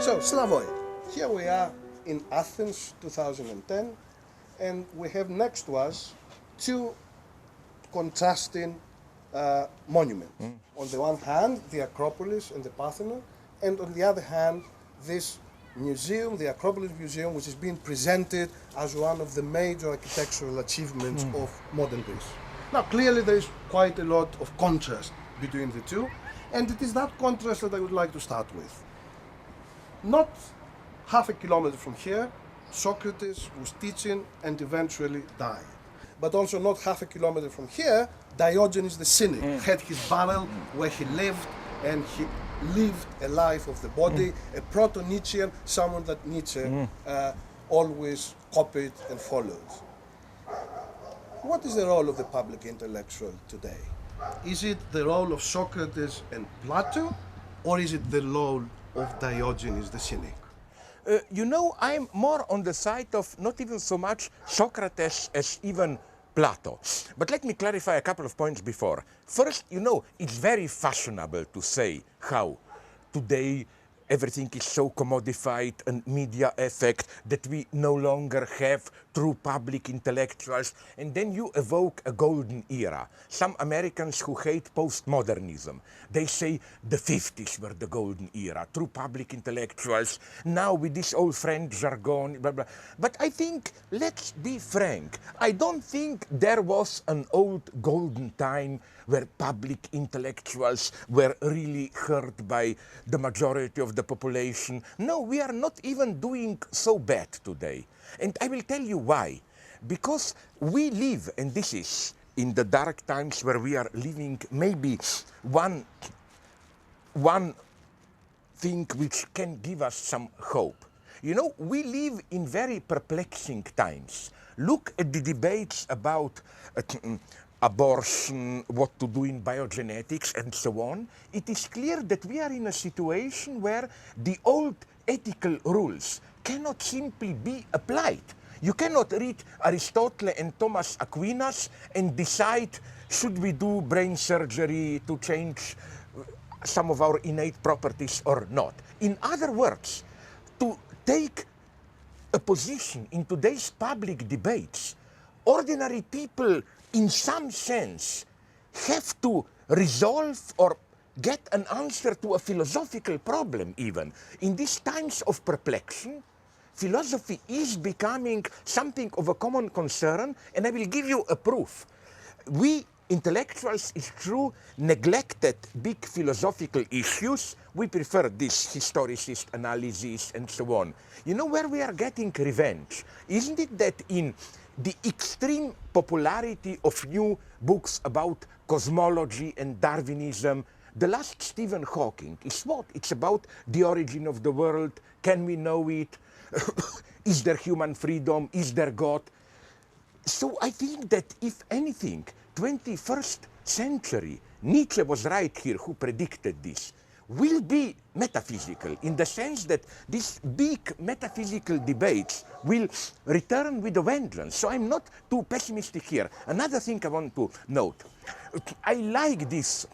So, Slavoj, here we are in Athens 2010, and we have next to us two contrasting monuments. On the one hand, the Acropolis and the Parthenon, and on the other hand, this museum, the Acropolis Museum, which is being presented as one of the major architectural achievements of modern Greece. Now, clearly there is quite a lot of contrast between the two, and it is that contrast that I would like to start with. Not half a kilometer from here, Socrates was teaching and eventually died. But also not half a kilometer from here, Diogenes the Cynic had his barrel where he lived, and he lived a life of the body, a proto-Nietzschean, someone that Nietzsche always copied and follows. What is the role of the public intellectual today? Is it the role of Socrates and Plato, or is it the role of Diogenes the Cynic? You know, I'm more on the side of not even so much Socrates as even Plato. But let me clarify a couple of points before. First, you know, it's very fashionable to say how today everything is so commodified and media effect that we no longer have true public intellectuals, and then you evoke a golden era. Some Americans who hate postmodernism, they say the 50s were the golden era, true public intellectuals, now with this old French jargon, blah, blah. But I think, let's be frank, I don't think there was an old golden time where public intellectuals were really heard by the majority of the population. No, we are not even doing so bad today. And I will tell you why. Because we live, and this is in the dark times where we are living, maybe one thing which can give us some hope. You know, we live in very perplexing times. Look at the debates about abortion, what to do in biogenetics, and so on. It is clear that we are in a situation where the old ethical rules cannot simply be applied. You cannot read Aristotle and Thomas Aquinas and decide, should we do brain surgery to change some of our innate properties or not. In other words, to take a position in today's public debates, ordinary people in some sense have to resolve or get an answer to a philosophical problem even. In these times of perplexion, philosophy is becoming something of a common concern, and I will give you a proof. We intellectuals, it's true, neglected big philosophical issues. We prefer this historicist analysis and so on. You know where we are getting revenge? Isn't it that in the extreme popularity of new books about cosmology and Darwinism, the last Stephen Hawking is what? It's about the origin of the world. Can we know it? Is there human freedom? Is there God? So I think that if anything, 21st century, Nietzsche was right here who predicted this, will be metaphysical in the sense that these big metaphysical debates will return with a vengeance. So I'm not too pessimistic here. Another thing I want to note, I like this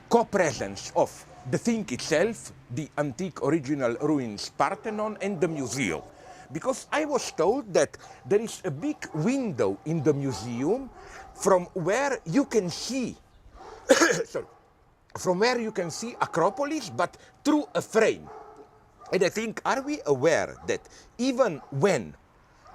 co-presence of the thing itself, the antique original ruins Parthenon, and the museum. Because I was told that there is a big window in the museum from where you can see sorry, from where you can see Acropolis, but through a frame. And I think, are we aware that even when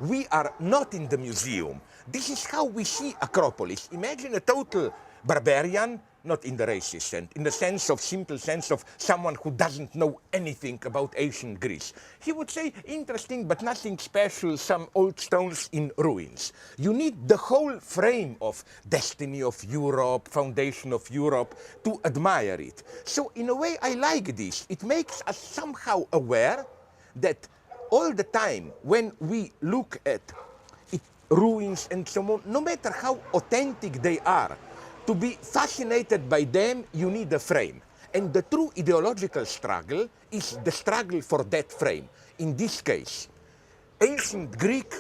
we are not in the museum, this is how we see Acropolis? Imagine a total barbarian, not in the racist sense, in the sense of simple sense of someone who doesn't know anything about ancient Greece. He would say, interesting, but nothing special, some old stones in ruins. You need the whole frame of destiny of Europe, foundation of Europe, to admire it. So in a way, I like this. It makes us somehow aware that all the time when we look at ruins and so on, no matter how authentic they are, to be fascinated by them, you need a frame. And the true ideological struggle is the struggle for that frame. In this case, ancient Greek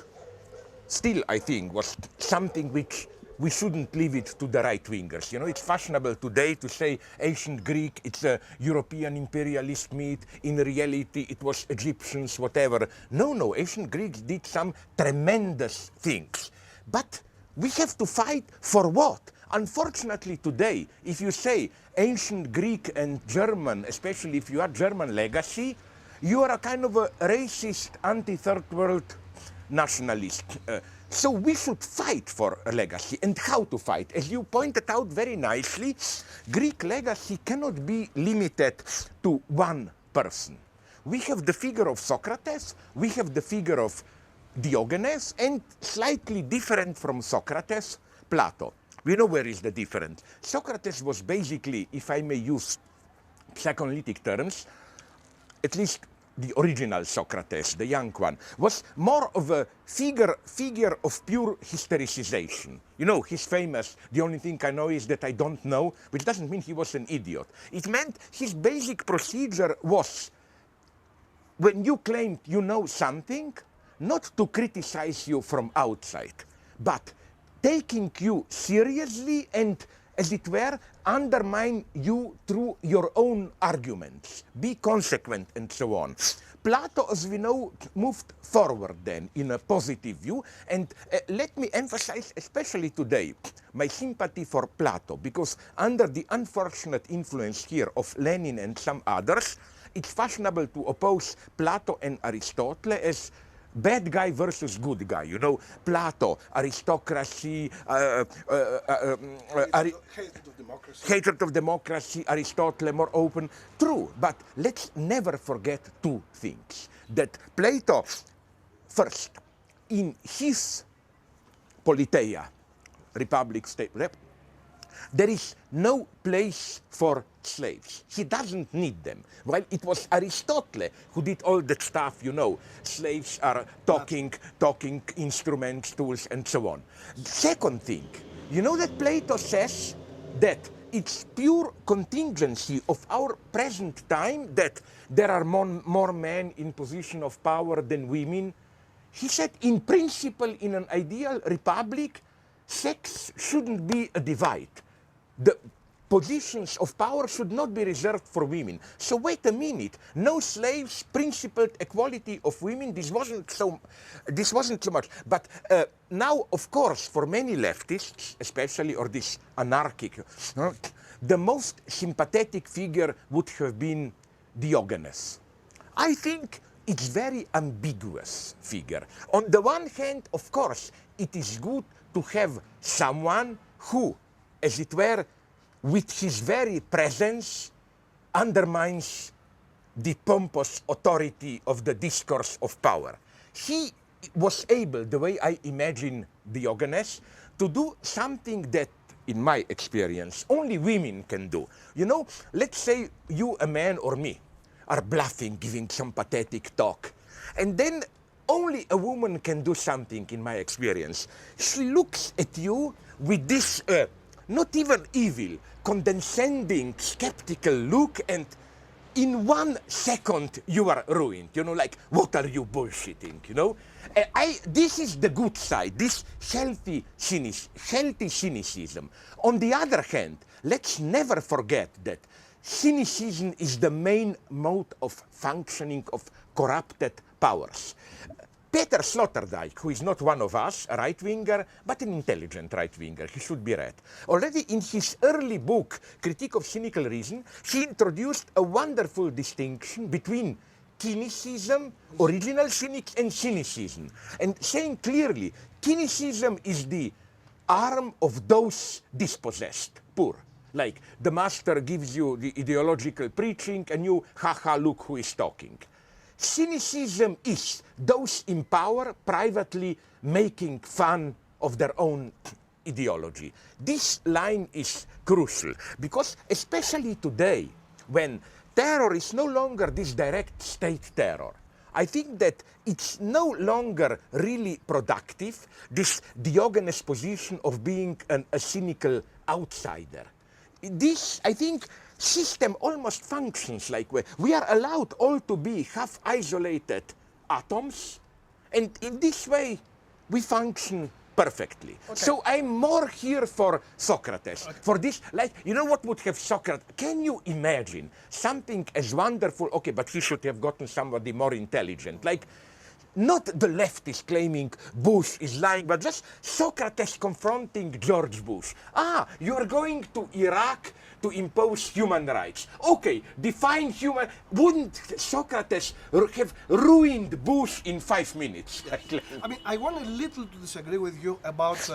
still, I think, was something which we shouldn't leave it to the right-wingers. You know, it's fashionable today to say ancient Greek, it's a European imperialist myth. In reality, it was Egyptians, whatever. No, ancient Greeks did some tremendous things. But we have to fight for what? Unfortunately today, if you say ancient Greek and German, especially if you are German legacy, you are a kind of a racist, anti-third world nationalist. So we should fight for a legacy. And how to fight? As you pointed out very nicely, Greek legacy cannot be limited to one person. We have the figure of Socrates, we have the figure of Diogenes, and slightly different from Socrates, Plato. We know where is the difference. Socrates was basically, if I may use psychoanalytic terms, at least the original Socrates, the young one, was more of a figure of pure historicization. You know, he's famous, the only thing I know is that I don't know, which doesn't mean he was an idiot. It meant his basic procedure was, when you claimed you know something, not to criticize you from outside, but taking you seriously and, as it were, undermine you through your own arguments, be consequent, and so on. Plato, as we know, moved forward then in a positive view, and let me emphasize, especially today, my sympathy for Plato, because under the unfortunate influence here of Lenin and some others, it's fashionable to oppose Plato and Aristotle as bad guy versus good guy. You know, Plato, aristocracy, hatred of democracy, Aristotle, more open. True, but let's never forget two things. That Plato, first, in his Politeia, Republic, State, there is no place for slaves. He doesn't need them. Well, it was Aristotle who did all that stuff, you know. Slaves are talking instruments, tools, and so on. Second thing, you know that Plato says that it's pure contingency of our present time that there are more men in position of power than women. He said, in principle, in an ideal republic, sex shouldn't be a divide. The positions of power should not be reserved for women. So wait a minute, no slaves, principled equality of women, this wasn't so much. But now, of course, for many leftists, especially, or this anarchic, the most sympathetic figure would have been Diogenes. I think it's very ambiguous figure. On the one hand, of course, it is good to have someone who, as it were, with his very presence, undermines the pompous authority of the discourse of power. He was able, the way I imagine Diogenes, to do something that, in my experience, only women can do. You know, let's say you, a man, or me, are bluffing, giving some pathetic talk, and then only a woman can do something, in my experience. She looks at you with this not even evil, condescending, skeptical look, and in 1 second you are ruined. You know, like, what are you bullshitting, you know? This is the good side, this healthy cynicism. On the other hand, let's never forget that cynicism is the main mode of functioning of corrupted powers. Peter Sloterdijk, who is not one of us, a right-winger, but an intelligent right-winger, he should be read. Already in his early book, Critique of Cynical Reason, he introduced a wonderful distinction between cynicism, original cynics, and cynicism. And saying clearly, cynicism is the arm of those dispossessed, poor. Like the master gives you the ideological preaching and you, haha, look who is talking. Cynicism is those in power privately making fun of their own ideology. This line is crucial because especially today, when terror is no longer this direct state terror, I think that it's no longer really productive, this Diogenes position of being a cynical outsider. This, I think, system almost functions like we are allowed all to be half-isolated atoms, and in this way we function perfectly. Okay. So I'm more here for Socrates, for this, like, you know what would have Socrates, can you imagine something as wonderful, okay, but he should have gotten somebody more intelligent, like, not the left is claiming Bush is lying, but just Socrates confronting George Bush. Ah, you are going to Iraq to impose human rights. Okay, define human... Wouldn't Socrates have ruined Bush in 5 minutes? I mean, I want a little to disagree with you about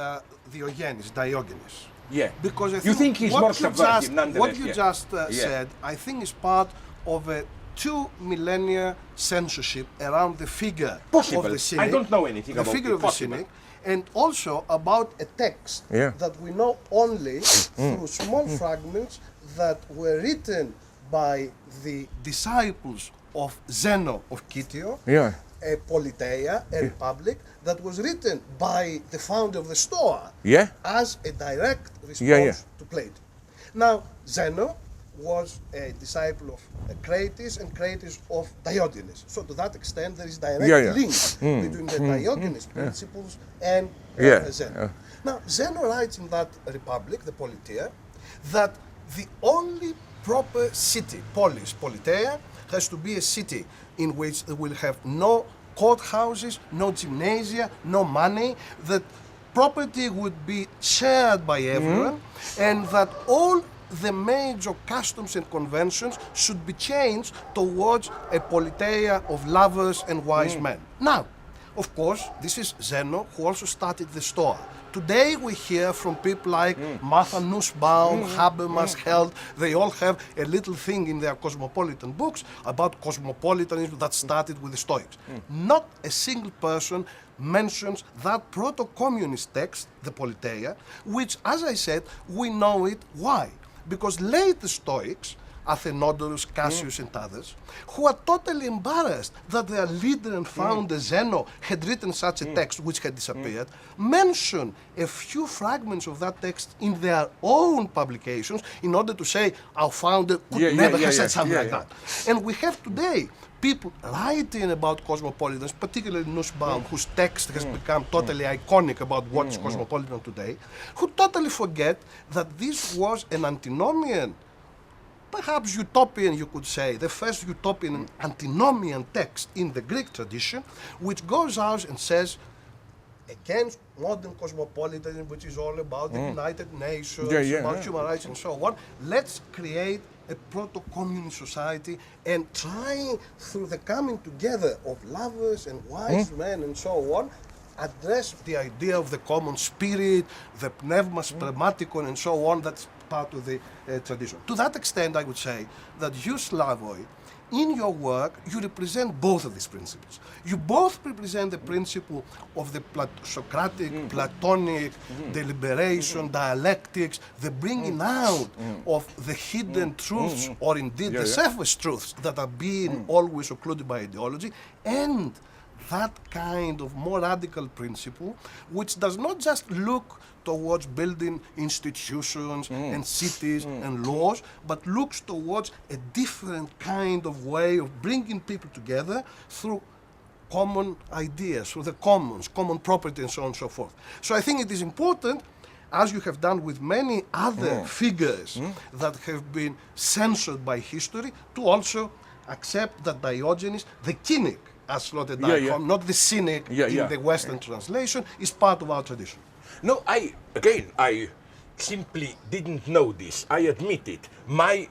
Diogenes. Yeah. Because I think you think he's more subversive, nonetheless. What you just said, I think is part of a 2 millennia censorship around the figure of the cynic. I don't know anything about the figure of the cynic, and also about a text that we know only through small fragments that were written by the disciples of Zeno of Kitio, a Politeia, a republic, that was written by the founder of the Stoa as a direct response to Plato. Now, Zeno was a disciple of Crates and Crates of Diogenes. So to that extent there is direct link between the Diogenes principles and Zeno. Now Zeno writes in that republic, the Politeia, that the only proper city, polis, Politeia, has to be a city in which it will have no courthouses, no gymnasia, no money, that property would be shared by everyone, and that all the major customs and conventions should be changed towards a politeia of lovers and wise men. Now, of course, this is Zeno, who also started the Stoa. Today we hear from people like Martha Nussbaum, Habermas, Held, they all have a little thing in their cosmopolitan books about cosmopolitanism that started with the Stoics. Not a single person mentions that proto-communist text, the Politeia, which, as I said, we know it. Why? Because later Stoics, Athenodorus, Cassius and others, who are totally embarrassed that their leader and founder Zeno had written such a text which had disappeared, mention a few fragments of that text in their own publications in order to say our founder could never have said something like that. And we have today people writing about cosmopolitans, particularly Nussbaum, whose text has become totally iconic about what is cosmopolitan today, who totally forget that this was an antinomian, perhaps utopian you could say, the first utopian antinomian text in the Greek tradition, which goes out and says, against modern cosmopolitanism, which is all about the United Nations, about human rights and so on, let's create a proto-communist society and try, through the coming together of lovers and wise men and so on, address the idea of the common spirit, the pneumas spermaticon and so on, that's part of the tradition. To that extent, I would say that you, Slavoj, in your work, you represent both of these principles. You both represent the principle of the Socratic, Platonic, deliberation, dialectics, the bringing out of the hidden truths, or indeed the surface truths that are being always occluded by ideology, and that kind of more radical principle, which does not just look towards building institutions and cities and laws, but looks towards a different kind of way of bringing people together through common ideas, through the commons, common property and so on and so forth. So I think it is important, as you have done with many other figures that have been censored by history, to also accept that Diogenes, the cynic, as slotted down, not the cynic in the Western translation, is part of our tradition. No, I simply didn't know this. I admit it. My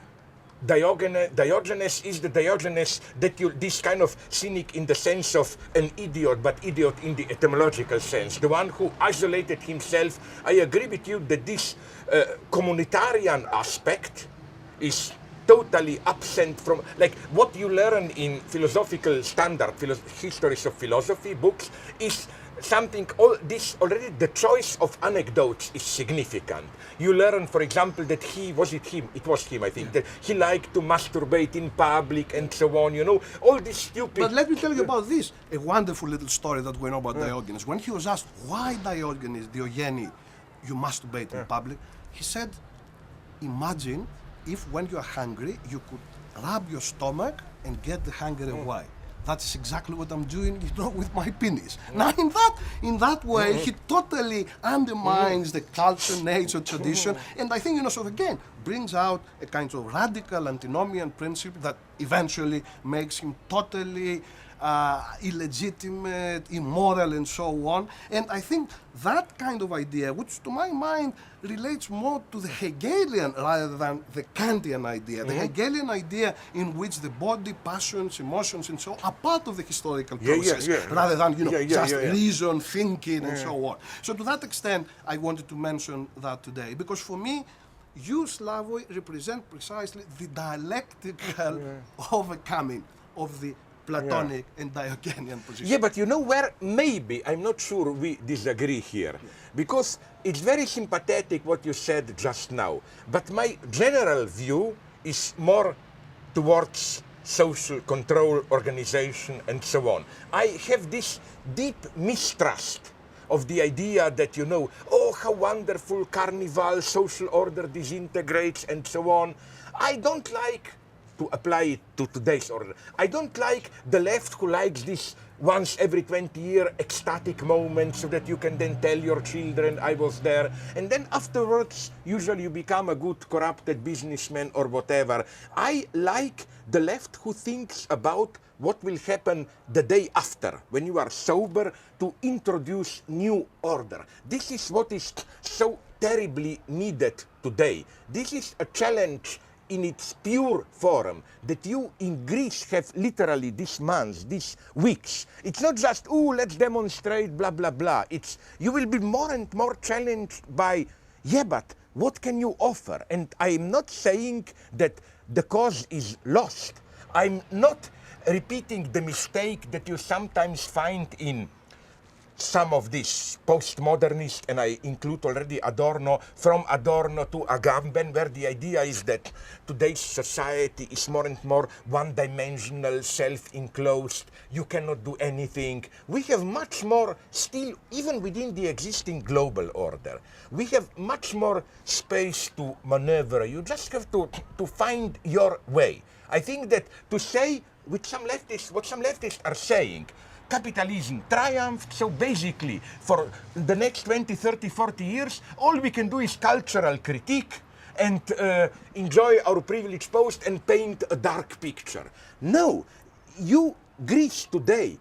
Diogenes is the Diogenes that this kind of cynic in the sense of an idiot, but idiot in the etymological sense, the one who isolated himself. I agree with you that this communitarian aspect is totally absent from, like, what you learn in philosophical standard histories of philosophy books is something, all this already, the choice of anecdotes is significant. You learn, for example, that it was him, I think, that he liked to masturbate in public and so on, you know, all this stupid... But let me tell you about this, a wonderful little story that we know about Diogenes. When he was asked, why Diogenes, you masturbate in public, he said, imagine if when you are hungry, you could rub your stomach and get the hunger away. That's exactly what I'm doing, you know, with my penis. Now, in that way, he totally undermines the culture, nature, tradition, and I think, you know, so again, brings out a kind of radical antinomian principle that eventually makes him totally illegitimate, immoral, and so on. And I think that kind of idea, which to my mind relates more to the Hegelian rather than the Kantian idea, the Hegelian idea in which the body, passions, emotions, and so on are part of the historical process, rather than, you know, just reason, thinking, and so on. So to that extent, I wanted to mention that today, because for me, you, Slavoj, represent precisely the dialectical overcoming of the Platonic and Diogenian position. Yeah, but you know where maybe, I'm not sure we disagree here, because it's very sympathetic what you said just now, but my general view is more towards social control, organization, and so on. I have this deep mistrust of the idea that, you know, oh, how wonderful carnival, social order disintegrates, and so on. I don't like to apply it to today's order. I don't like the left who likes this once every 20 years ecstatic moment so that you can then tell your children I was there, and then afterwards usually you become a good corrupted businessman or whatever. I like the left who thinks about what will happen the day after, when you are sober, to introduce new order. This is what is so terribly needed today. This is a challenge in its pure form that you in Greece have literally these months, these weeks. It's not just, oh, let's demonstrate, blah, blah, blah. It's, you will be more and more challenged by, yeah, but what can you offer? And I'm not saying that the cause is lost. I'm not repeating the mistake that you sometimes find in some of these postmodernists, and I include already Adorno, from Adorno to Agamben, where the idea is that today's society is more and more one-dimensional, self-enclosed, you cannot do anything. We have much more still, even within the existing global order, we have much more space to maneuver. You just have to find your way. I think that to say, with some leftists, what some leftists are saying, capitalism triumphed, so basically for the next 20, 30, 40 years, all we can do is cultural critique and enjoy our privileged post and paint a dark picture. No, Greece today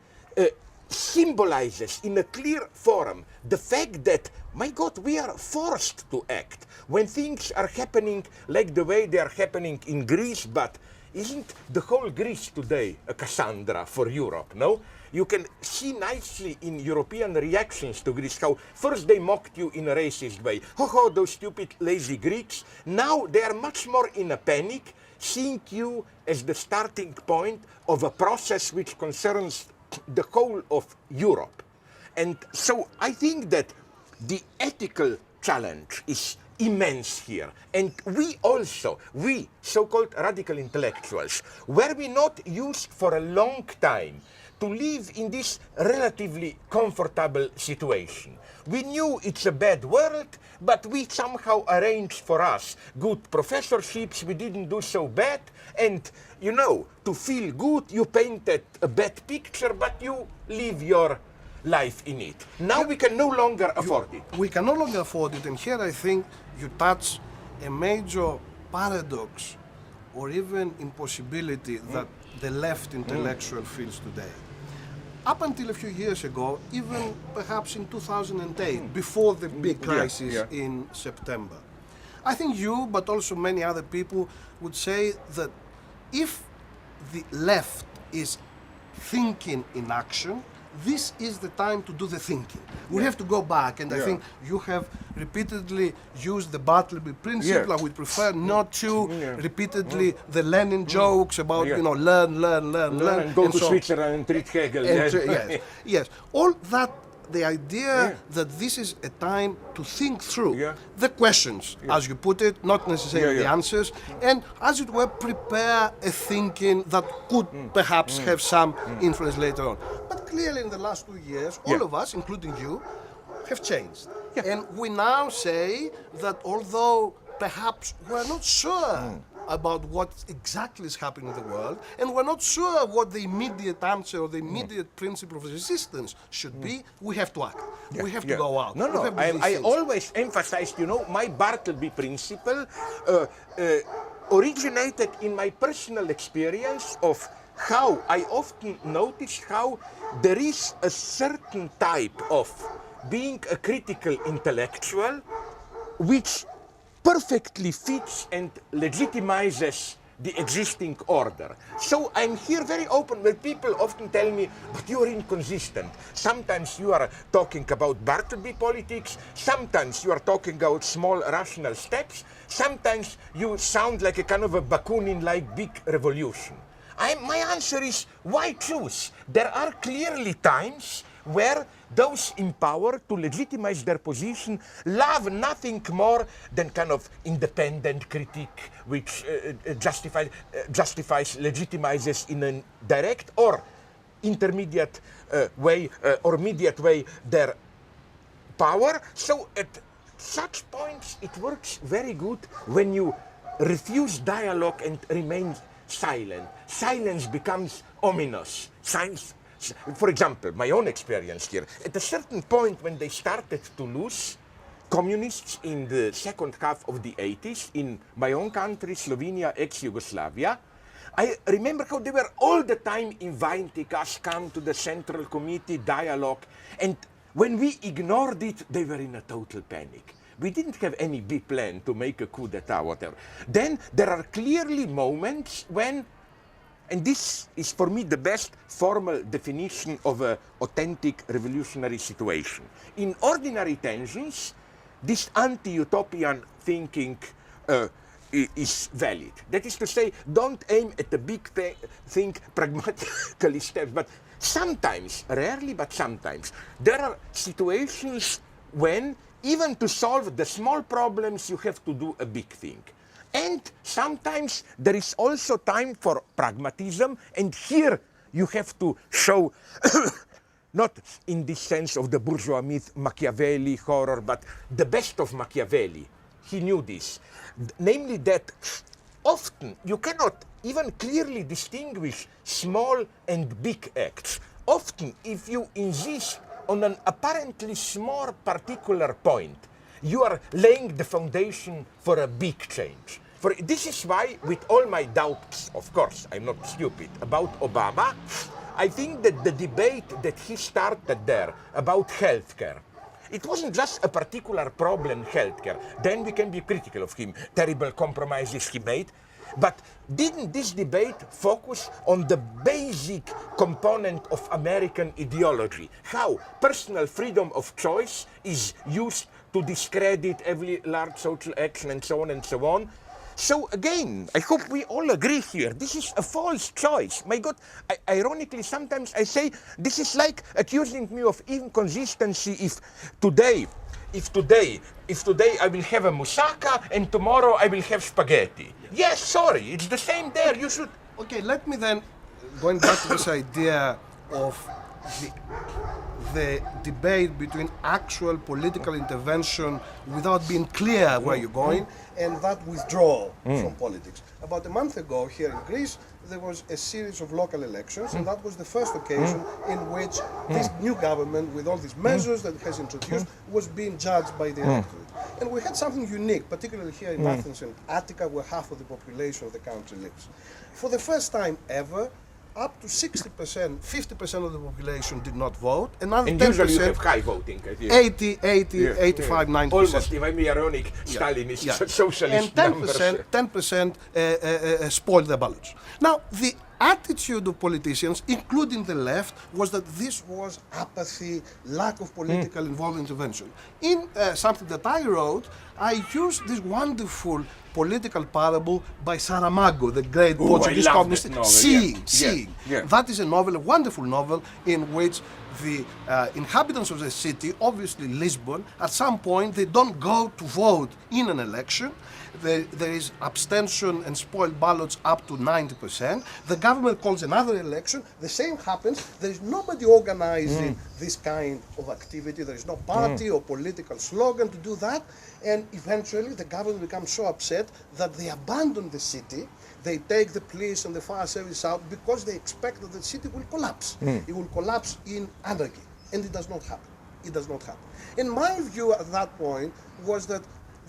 symbolizes in a clear form the fact that, my God, we are forced to act when things are happening like the way they are happening in Greece, but isn't the whole Greece today a Cassandra for Europe, no? You can see nicely in European reactions to Greece how first they mocked you in a racist way. Oh, those stupid, lazy Greeks. Now they are much more in a panic, seeing you as the starting point of a process which concerns the whole of Europe. And so I think that the ethical challenge is immense here. And we also, we so-called radical intellectuals, were we not used for a long time to live in this relatively comfortable situation? We knew it's a bad world, but we somehow arranged for us good professorships, we didn't do so bad, and, you know, to feel good, you painted a bad picture, but you live your life in it. Now we can no longer afford it. We can no longer afford it, and here I think you touch a major paradox or even impossibility that the left intellectual feels today. Up until a few years ago, even perhaps in 2008, before the big crisis in September, I think you, but also many other people, would say that if the left is thinking in action, this is the time to do the thinking. We have to go back, and I think you have repeatedly used the Bartleby principle. I would prefer not to repeatedly the Lenin jokes about, learn, and go to Switzerland and treat Hegel. Yes. All that, the idea that this is a time to think through the questions, as you put it, not necessarily the answers, and as it were, prepare a thinking that could perhaps have some influence later on. But clearly in the last 2 years, all of us, including you, have changed. And we now say that although perhaps we're not sure about what exactly is happening in the world, and we're not sure what the immediate answer or the immediate principle of resistance should be, we have to act. We have to go out. No, I always emphasized, my Bartleby principle originated in my personal experience of how I often notice how there is a certain type of being a critical intellectual which perfectly fits and legitimizes the existing order. So I'm here very open where people often tell me, but you're inconsistent. Sometimes you are talking about Bartleby politics, sometimes you are talking about small rational steps, sometimes you sound like a kind of a Bakunin-like big revolution. My answer is, why choose? There are clearly times where those in power to legitimize their position love nothing more than kind of independent critique which justifies, legitimizes in a direct or intermediate way or mediate way their power. So at such points it works very good when you refuse dialogue and remain silent. Silence becomes ominous. For example, my own experience here, at a certain point when they started to lose communists in the second half of the 80s in my own country, Slovenia, ex-Yugoslavia, I remember how they were all the time inviting us, come to the Central Committee, dialogue, and when we ignored it, they were in a total panic. We didn't have any big plan to make a coup d'etat, whatever. Then there are clearly moments when, and this is for me the best formal definition of an authentic revolutionary situation. In ordinary tensions, this anti-utopian thinking is valid. That is to say, don't aim at the big thing, pragmatically steps, but sometimes, rarely, but sometimes, there are situations when even to solve the small problems you have to do a big thing. And sometimes there is also time for pragmatism, and here you have to show, not in the sense of the bourgeois myth, Machiavelli, horror, but the best of Machiavelli. He knew this. Namely that often you cannot even clearly distinguish small and big acts. Often if you insist on an apparently small particular point, you are laying the foundation for a big change. For this is why, with all my doubts, of course, I'm not stupid, about Obama, I think that the debate that he started there about healthcare, it wasn't just a particular problem, healthcare. Then we can be critical of him, terrible compromises he made. But didn't this debate focus on the basic component of American ideology? How personal freedom of choice is used to discredit every large social action and so on and so on. So again, I hope we all agree here, this is a false choice. My God, ironically, sometimes I say, this is like accusing me of inconsistency if today I will have a moussaka and tomorrow I will have spaghetti. Yes, sorry, it's the same there, you should... Okay, let me then, going back to this idea of the debate between actual political intervention without being clear where you're going, and that withdrawal from politics. About a month ago here in Greece, there was a series of local elections, and that was the first occasion in which this new government, with all these measures that it has introduced, was being judged by the electorate. And we had something unique, particularly here in Athens and Attica, where half of the population of the country lives. For the first time ever, up to 60%, 50% of the population did not vote. Another And 10%, usually you have high voting. 80, 85, 90%. Almost, if I'm ironic, Stalinist socialist and numbers. 10% spoiled the ballots. Now, the attitude of politicians, including the left, was that this was apathy, lack of political involvement, intervention. In something that I wrote, I used this wonderful political parable by Saramago, the great Portuguese communist, Seeing. Yeah. That is a novel, a wonderful novel, in which the inhabitants of the city, obviously Lisbon, at some point they don't go to vote in an election. There is abstention and spoiled ballots up to 90%. The government calls another election. The same happens. There is nobody organizing this kind of activity. There is no party or political slogan to do that. And eventually the government becomes so upset that they abandon the city. They take the police and the fire service out because they expect that the city will collapse. It will collapse in anarchy. And it does not happen. It does not happen. And my view at that point was that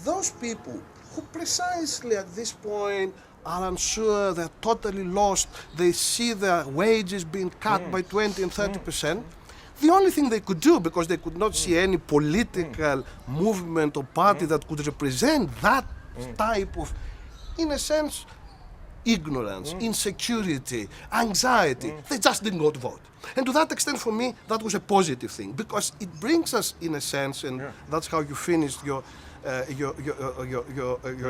those people who precisely at this point are unsure, they're totally lost, they see their wages being cut by 20 and 30%, the only thing they could do, because they could not see any political movement or party that could represent that type of, in a sense, ignorance, insecurity, anxiety, they just didn't go to vote. And to that extent, for me, that was a positive thing, because it brings us, in a sense, and that's how you finished your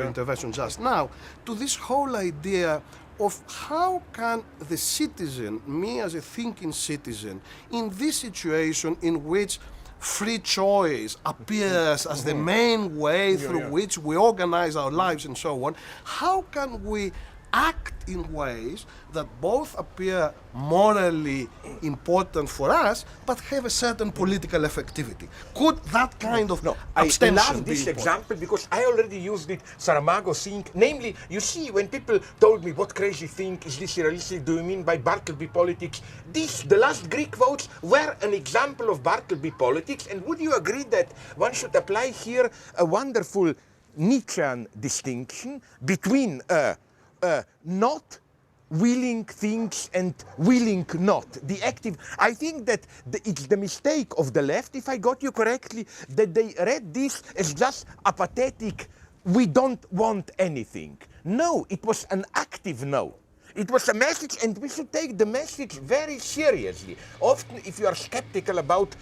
intervention just now, to this whole idea of how can the citizen, me as a thinking citizen, in this situation in which free choice appears as the main way through which we organize our lives and so on, how can we act in ways that both appear morally important for us, but have a certain political effectivity? Could that kind of abstention I love this example because I already used it, Saramago thing. Namely, you see, when people told me what crazy thing is this realistic, do you mean by Bartleby politics? The last Greek votes were an example of Bartleby politics, and would you agree that one should apply here a wonderful Nietzschean distinction between not willing things and willing not. The active, I think that it's the mistake of the left, if I got you correctly, that they read this as just a pathetic, we don't want anything. No, it was an active no. It was a message, and we should take the message very seriously. Often, if you are skeptical about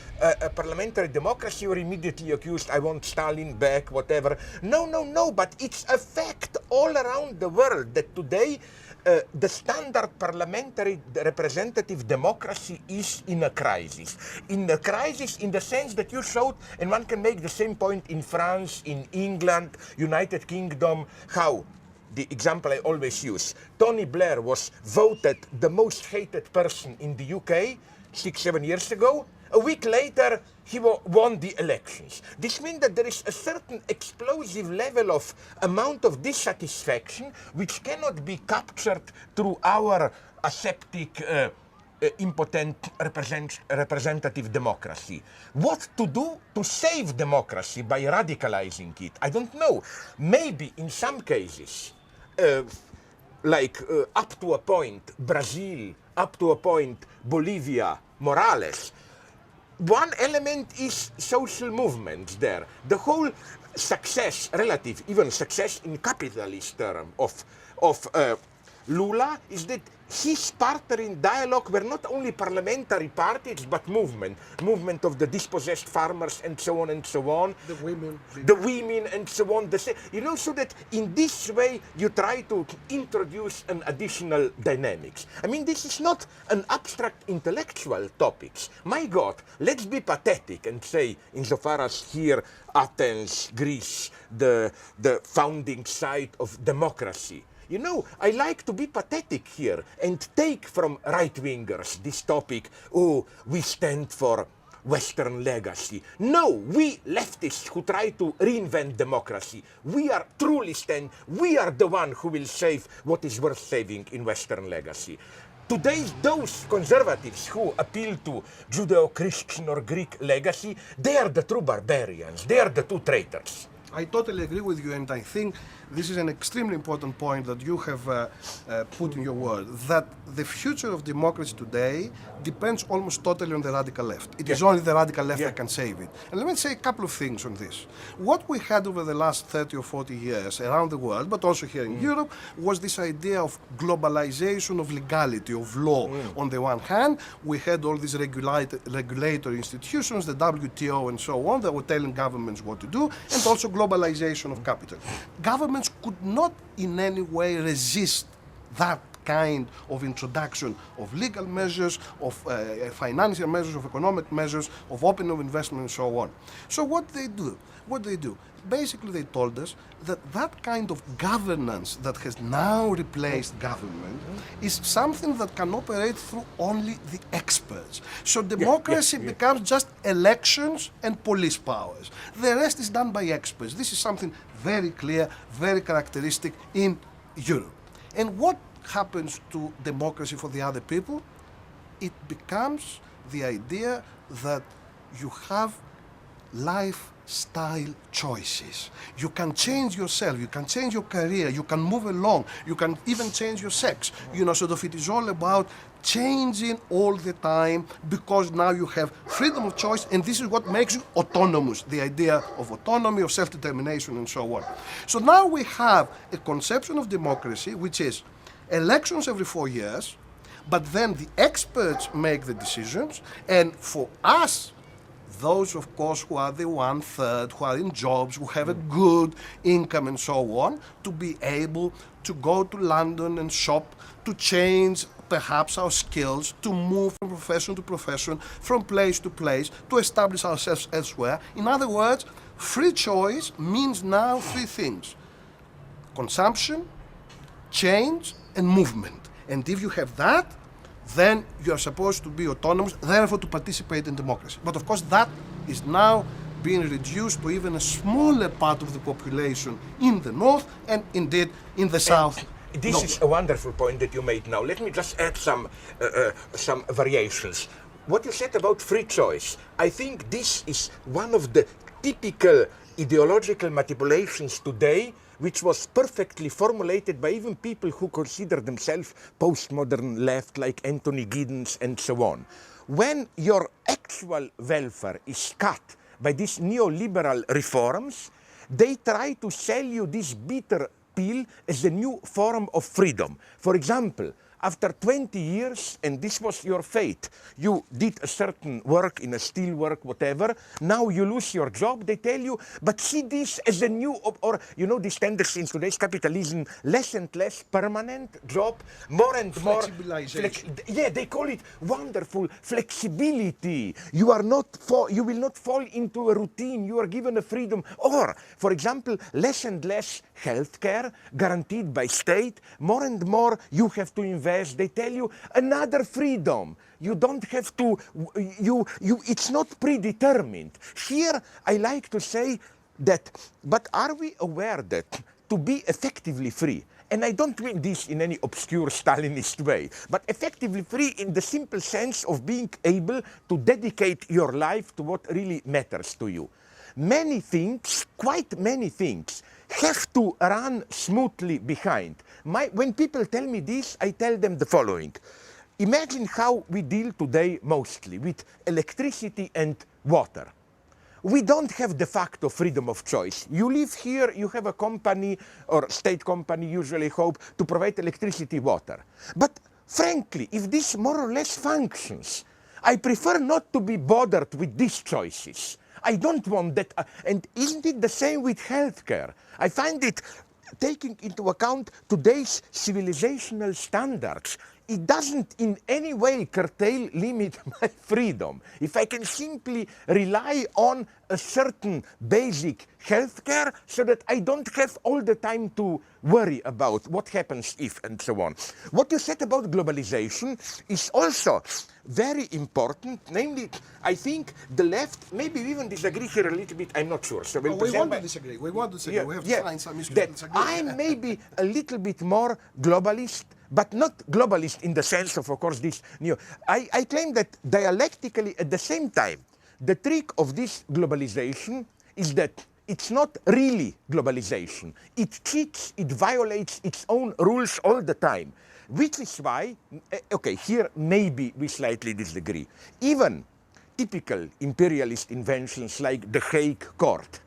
parliamentary democracy, you're immediately accused, I want Stalin back, whatever. No, but it's a fact all around the world that today the standard parliamentary representative democracy is in a crisis. In a crisis in the sense that you showed, and one can make the same point in France, in England, United Kingdom, how the example I always use, Tony Blair was voted the most hated person in the UK 6-7 years ago. A week later, he won the elections. This means that there is a certain explosive level of amount of dissatisfaction which cannot be captured through our aseptic, impotent representative democracy. What to do to save democracy by radicalizing it? I don't know. Maybe in some cases, up to a point, Brazil, up to a point, Bolivia, Morales. One element is social movements there. The whole success, relative, even success in capitalist term of Lula is that his partner in dialogue were not only parliamentary parties, but movement of the dispossessed farmers and so on and so on. The women and so on. So that in this way you try to introduce an additional dynamics. I mean, this is not an abstract intellectual topics. My God, let's be pathetic and say, insofar as here Athens, Greece, the founding site of democracy. You know, I like to be pathetic here and take from right-wingers this topic, we stand for Western legacy. No, we leftists who try to reinvent democracy, we are truly we are the one who will save what is worth saving in Western legacy. Today, those conservatives who appeal to Judeo-Christian or Greek legacy, they are the true barbarians, they are the true traitors. I totally agree with you, and I think this is an extremely important point that you have put in your word, that the future of democracy today depends almost totally on the radical left. It is only the radical left that can save it. And let me say a couple of things on this. What we had over the last 30 or 40 years around the world, but also here in Europe, was this idea of globalization of legality, of law. On the one hand, we had all these regulatory institutions, the WTO and so on, that were telling governments what to do, and also globalization of capital. Governments could not in any way resist that kind of introduction of legal measures, of financial measures, of economic measures, of opening of investment and so on. So what they do? Basically they told us that that kind of governance that has now replaced government is something that can operate through only the experts. So democracy becomes just elections and police powers. The rest is done by experts. This is something very clear, very characteristic in Europe. And what happens to democracy for the other people? It becomes the idea that you have lifestyle choices. You can change yourself, you can change your career, you can move along, you can even change your sex. You know, sort of it is all about changing all the time because now you have freedom of choice, and this is what makes you autonomous, the idea of autonomy, of self-determination and so on. So now we have a conception of democracy which is elections every 4 years, but then the experts make the decisions, and for us, those, of course, who are the 1/3, who are in jobs, who have a good income and so on, to be able to go to London and shop, to change perhaps our skills, to move from profession to profession, from place to place, to establish ourselves elsewhere. In other words, free choice means now 3 things: consumption, change, and movement. And if you have that, then you are supposed to be autonomous, therefore to participate in democracy. But of course that is now being reduced to even a smaller part of the population in the north and indeed in the south. This is a wonderful point that you made now. Let me just add some variations. What you said about free choice, I think this is one of the typical ideological manipulations today, which was perfectly formulated by even people who consider themselves postmodern left, like Anthony Giddens and so on. When your actual welfare is cut by these neoliberal reforms, they try to sell you this bitter pill as a new form of freedom. For example, after 20 years, and this was your fate, you did a certain work in a steel work, whatever, now you lose your job, they tell you, but see this as a new, or you know this tendency in today's capitalism, less and less permanent job, more and more... Flexibilization. They call it wonderful flexibility. You will not fall into a routine, you are given a freedom. Or, for example, less and less healthcare guaranteed by state, more and more you have to invest. They tell you another freedom. You don't have to, it's not predetermined. Here, I like to say that, but are we aware that to be effectively free, and I don't mean this in any obscure Stalinist way, but effectively free in the simple sense of being able to dedicate your life to what really matters to you. Many things, quite many things, have to run smoothly behind. When people tell me this, I tell them the following. Imagine how we deal today mostly with electricity and water. We don't have de facto freedom of choice. You live here, you have a company or state company, usually hope, to provide electricity, water. But frankly, if this more or less functions, I prefer not to be bothered with these choices. I don't want that. And isn't it the same with healthcare? I find it, taking into account today's civilizational standards, it doesn't in any way curtail, limit my freedom. If I can simply rely on a certain basic healthcare so that I don't have all the time to worry about what happens if and so on. What you said about globalization is also very important. Namely, I think the left, maybe even disagree here a little bit, I'm not sure. So we want to disagree. We want to disagree. We have to find some issues to disagree. I'm maybe a little bit more globalist, but not globalist in the sense of course, this new. I claim that dialectically at the same time, the trick of this globalization is that it's not really globalization. It cheats, it violates its own rules all the time. Which is why, okay, here maybe we slightly disagree. Even typical imperialist inventions like the Hague Court,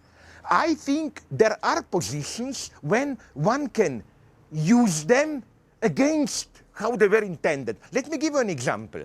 I think there are positions when one can use them against how they were intended. Let me give you an example.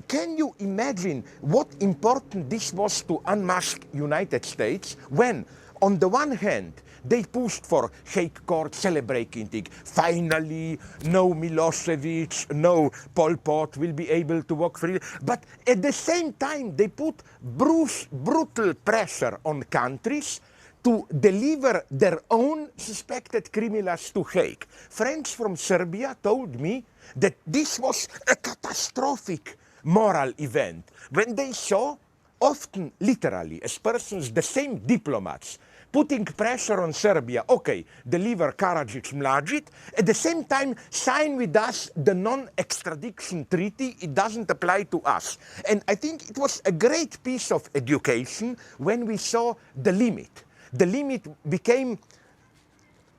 Can you imagine what important this was to unmask United States when, on the one hand, they pushed for Hague Court celebrating it. Finally, no Milosevic, no Pol Pot will be able to walk freely. But at the same time, they put brutal pressure on countries to deliver their own suspected criminals to Hague. Friends from Serbia told me that this was a catastrophic moral event when they saw, often literally, as persons, the same diplomats, putting pressure on Serbia, okay, deliver Karadzic Mladic, at the same time sign with us the non-extradition treaty, it doesn't apply to us. And I think it was a great piece of education when we saw the limit. The limit became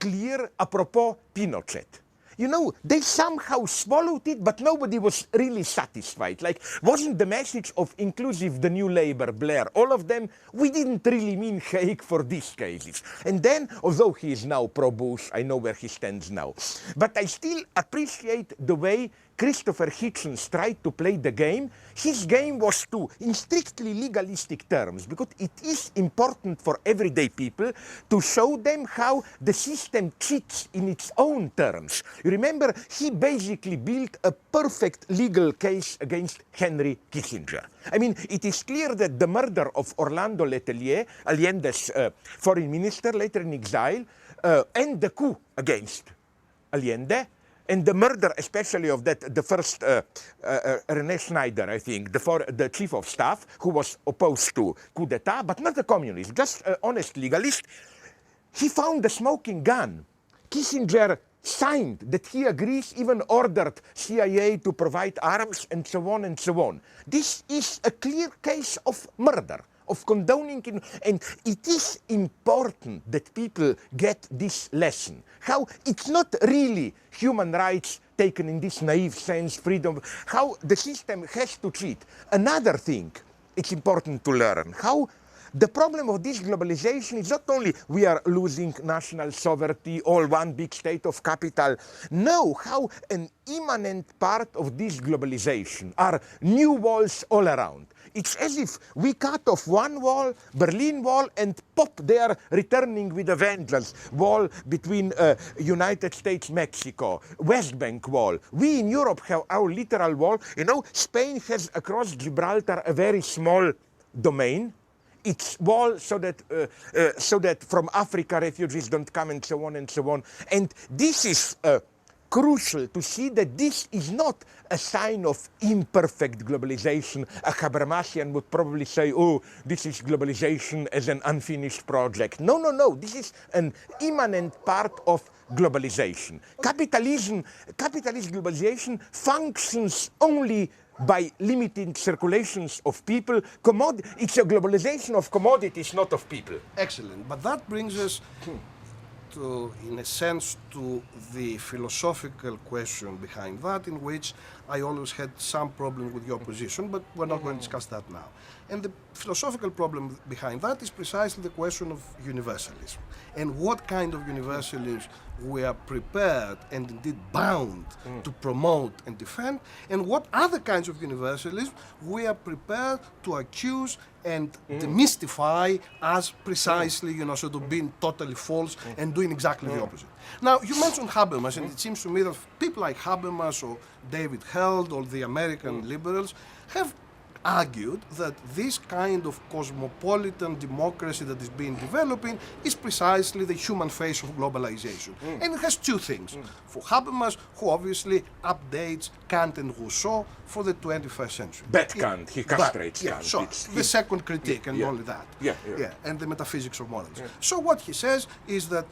clear apropos Pinochet. You know, they somehow swallowed it, but nobody was really satisfied. Like, wasn't the message of inclusive the new Labour, Blair, all of them, we didn't really mean Hague for these cases. And then, although he is now pro-Bush, I know where he stands now. But I still appreciate the way Christopher Hitchens tried to play the game. His game was to, in strictly legalistic terms, because it is important for everyday people to show them how the system cheats in its own terms. You remember, he basically built a perfect legal case against Henry Kissinger. I mean, it is clear that the murder of Orlando Letelier, Allende's foreign minister, later in exile, and the coup against Allende, and the murder, especially of the first René Schneider, I think, the chief of staff, who was opposed to coup d'etat, but not a communist, just an honest legalist, he found the smoking gun. Kissinger signed that he agrees, even ordered CIA to provide arms, and so on and so on. This is a clear case of murder, of condoning, and it is important that people get this lesson. How it's not really human rights taken in this naive sense, freedom, how the system has to cheat. Another thing it's important to learn, how the problem of this globalization is not only we are losing national sovereignty, all one big state of capital. No, how an immanent part of this globalization are new walls all around. It's as if we cut off one wall, Berlin Wall, and pop, they are returning with a vengeance. Wall between United States, Mexico, West Bank wall. We in Europe have our literal wall. You know, Spain has across Gibraltar a very small domain. It's wall so that from Africa refugees don't come, and so on and so on. And this is crucial to see that this is not a sign of imperfect globalization. A Habermasian would probably say, oh, this is globalization as an unfinished project. No, no, no. This is an immanent part of globalization. Capitalist globalization functions only by limiting circulations of people. It's a globalization of commodities, not of people. Excellent. But that brings us to, in a sense, to the philosophical question behind that, in which I always had some problem with your position, but we're not going to discuss that now. And the philosophical problem behind that is precisely the question of universalism, and what kind of universalism we are prepared and indeed bound to promote and defend, and what other kinds of universalism we are prepared to accuse and demystify as precisely, sort of being totally false and doing exactly the opposite. Now, you mentioned Habermas, and it seems to me that people like Habermas or David Held or the American liberals have argued that this kind of cosmopolitan democracy that is being developing is precisely the human face of globalization. And it has two things. For Habermas, who obviously updates Kant and Rousseau for the 21st century. Kant, he castrates Kant. So the second critique and only that. And the metaphysics of morals. So what he says is that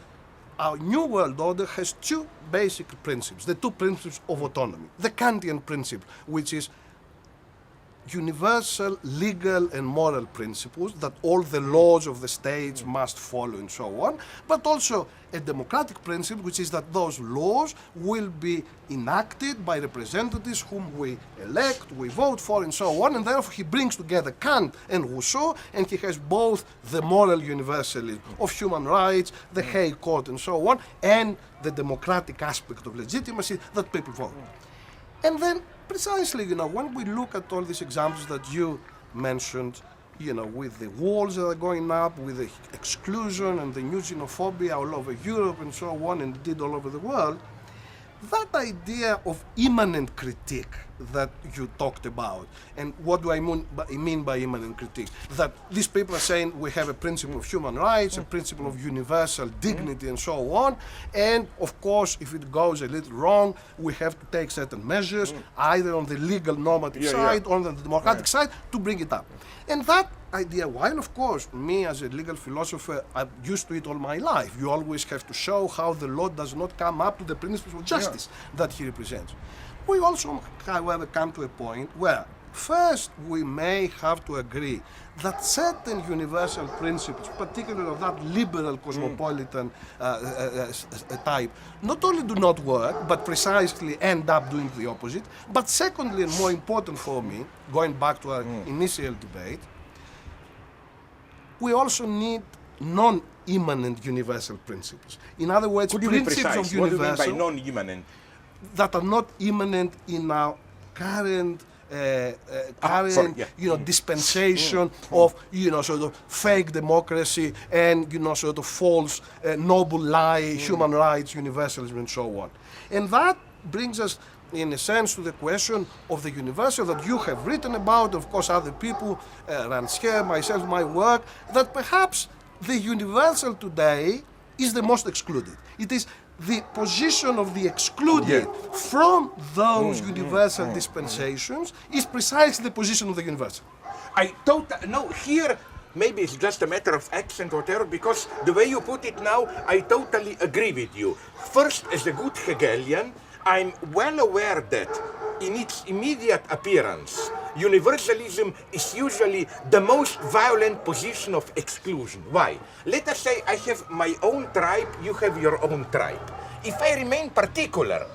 our new world order has two basic principles, the two principles of autonomy. The Kantian principle, which is universal legal and moral principles that all the laws of the states must follow and so on, but also a democratic principle, which is that those laws will be enacted by representatives whom we elect, we vote for, and so on, and therefore he brings together Kant and Rousseau, and he has both the moral universalism of human rights, the Hague Court, and so on, and the democratic aspect of legitimacy that people vote. And then, precisely, when we look at all these examples that you mentioned, with the walls that are going up, with the exclusion and the new xenophobia all over Europe and so on, and indeed all over the world, that idea of immanent critique that you talked about, and what do I mean by immanent critique? That these people are saying we have a principle of human rights, a principle of universal dignity and so on, and of course if it goes a little wrong, we have to take certain measures, either on the legal normative side or on the democratic side, to bring it up. And that idea, while of course me as a legal philosopher, I'm used to it all my life, you always have to show how the law does not come up to the principles of justice that he represents. We also, however, come to a point where first we may have to agree that certain universal principles, particularly of that liberal cosmopolitan type, not only do not work, but precisely end up doing the opposite. But secondly, and more important for me, going back to our initial debate, we also need non-immanent universal principles. In other words, principles of universal... What do you mean by non-immanent? That are not immanent in our current dispensation of, sort of fake democracy and, sort of false noble lie, human rights, universalism, and so on. And that brings us, in a sense, to the question of the universal that you have written about, of course other people, Rancière, myself, my work, that perhaps the universal today is the most excluded. It is the position of the excluded from those universal dispensations is precisely the position of the universal. Here maybe it's just a matter of accent or whatever, because the way you put it now, I totally agree with you. First, as a good Hegelian, I'm well aware that in its immediate appearance, universalism is usually the most violent position of exclusion. Why? Let us say I have my own tribe, you have your own tribe. If I remain particular,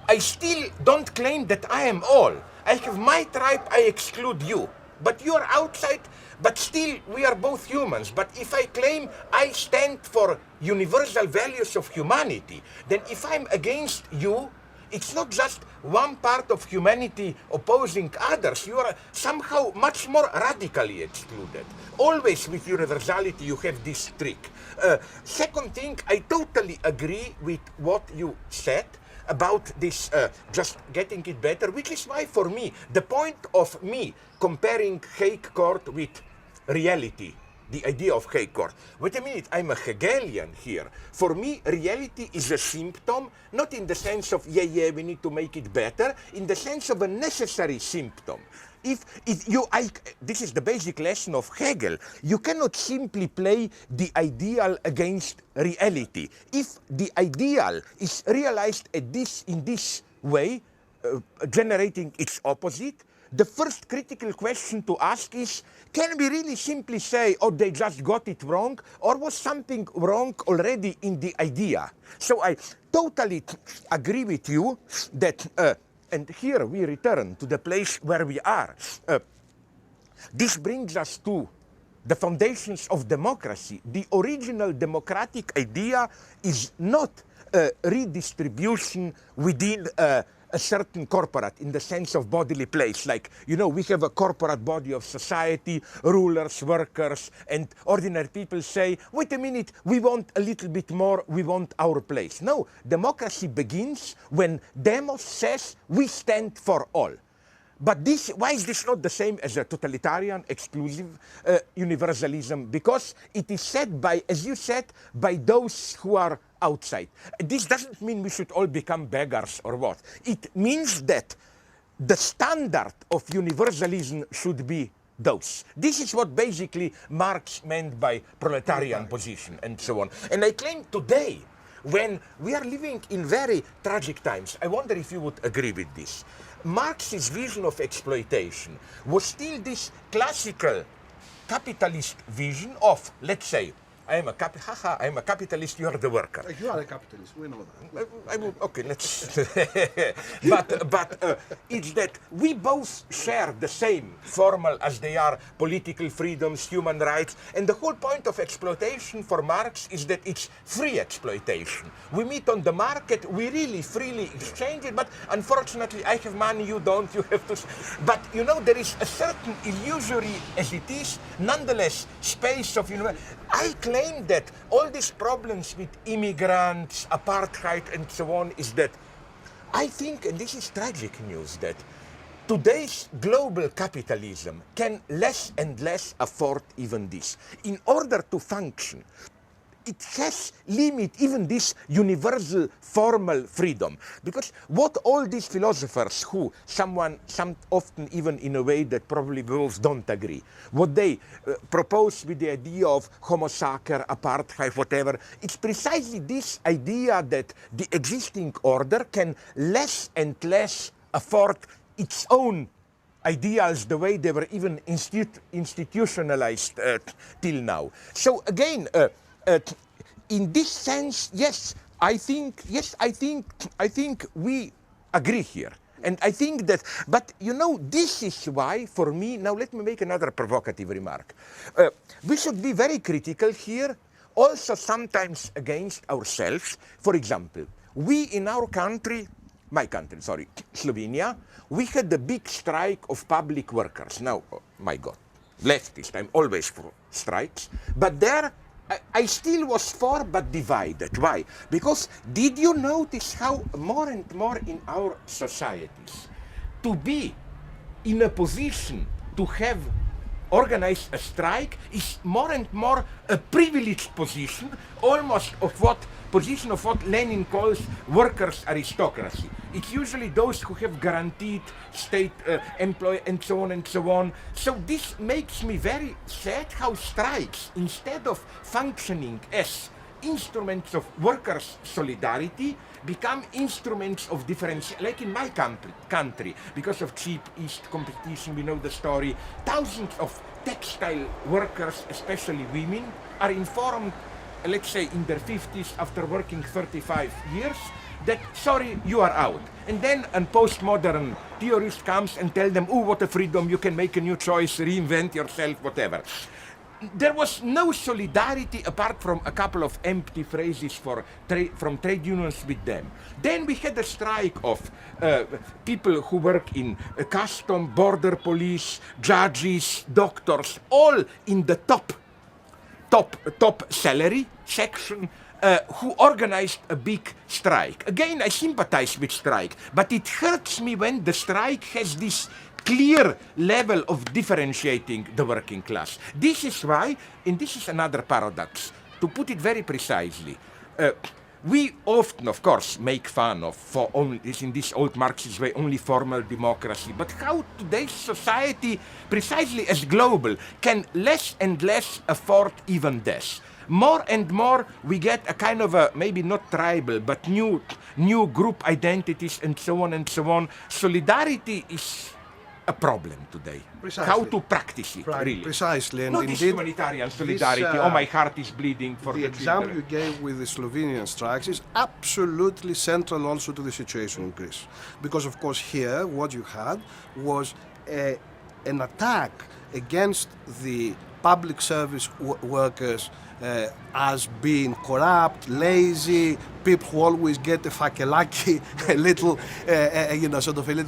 I still don't claim that I am all. I have my tribe, I exclude you. But you are outside, but still we are both humans. But if I claim I stand for universal values of humanity, then if I'm against you, it's not just one part of humanity opposing others. You are somehow much more radically excluded. Always with universality you have this trick. Second thing, I totally agree with what you said about this just getting it better, which is why for me, the point of me comparing Hague Court with reality, the idea of Hague Court. Wait a minute, I'm a Hegelian here. For me, reality is a symptom, not in the sense of, we need to make it better, in the sense of a necessary symptom. This is the basic lesson of Hegel. You cannot simply play the ideal against reality. If the ideal is realized in this way, generating its opposite, the first critical question to ask is, can we really simply say, oh, they just got it wrong, or was something wrong already in the idea? So I totally agree with you that, and here we return to the place where we are. This brings us to the foundations of democracy. The original democratic idea is not redistribution within a certain corporate in the sense of bodily place. Like, we have a corporate body of society, rulers, workers, and ordinary people say, wait a minute, we want a little bit more, we want our place. No, democracy begins when demos says, we stand for all. But why is this not the same as a totalitarian, exclusive universalism? Because it is said by, as you said, by those who are outside. This doesn't mean we should all become beggars or what. It means that the standard of universalism should be those. This is what basically Marx meant by proletarian position and so on. And I claim today, when we are living in very tragic times, I wonder if you would agree with this. Marx's vision of exploitation was still this classical capitalist vision of, let's say, I am a capitalist, you are the worker. You are a capitalist, we know that. Okay, let's... but it's that we both share the same formal, as they are, political freedoms, human rights, and the whole point of exploitation for Marx is that it's free exploitation. We meet on the market, we really freely exchange it, but unfortunately I have money, you don't, you have to... But, you know, there is a certain illusory, as it is, nonetheless, space of... I claim that all these problems with immigrants, apartheid, and so on is that I think, and this is tragic news, that today's global capitalism can less and less afford even this. In order to function, it has limit even this universal formal freedom. Because what all these philosophers who, some often even in a way that probably both don't agree, what they propose with the idea of homo sacer, apartheid, whatever, it's precisely this idea that the existing order can less and less afford its own ideals the way they were even institutionalized till now. So again, in this sense, yes, I think we agree here. And I think that, but you know, this is why, for me, now let me make another provocative remark. We should be very critical here, also sometimes against ourselves. For example, we in our country, my country, sorry, Slovenia, we had the big strike of public workers. Now, oh, my God, leftist, I'm always for strikes, but there, I still was for, but divided. Why? Because did you notice how more and more in our societies, to be in a position to have organized a strike is more and more a privileged position, almost of what position of what Lenin calls workers' aristocracy. It's usually those who have guaranteed state employ and so on and so on. So this makes me very sad how strikes, instead of functioning as instruments of workers' solidarity, become instruments of differentiation. Like in my country, because of cheap East competition, we know the story, thousands of textile workers, especially women, are informed, let's say in their 50s, after working 35 years, that, sorry, you are out. And then a postmodern theorist comes and tells them, oh, what a freedom, you can make a new choice, reinvent yourself, whatever. There was no solidarity apart from a couple of empty phrases from trade unions with them. Then we had a strike of people who work in custom, border police, judges, doctors, all in the top salary section, who organized a big strike. Again, I sympathize with strike, but it hurts me when the strike has this clear level of differentiating the working class. This is why, and this is another paradox, to put it very precisely, we often, of course, make fun of, for only, in this old Marxist way, only formal democracy, but how today's society, precisely as global, can less and less afford even this. More and more we get a kind of a, maybe not tribal, but new group identities and so on and so on. Solidarity is a problem today. Precisely. How to practice it, really. Precisely. And not indeed, this humanitarian solidarity, oh, my heart is bleeding for the example children. you gave with the Slovenian strikes is absolutely central also to the situation in Greece. Because, of course, here what you had was an attack against the public service workers as being corrupt, lazy, people who always get a fakelaki, a little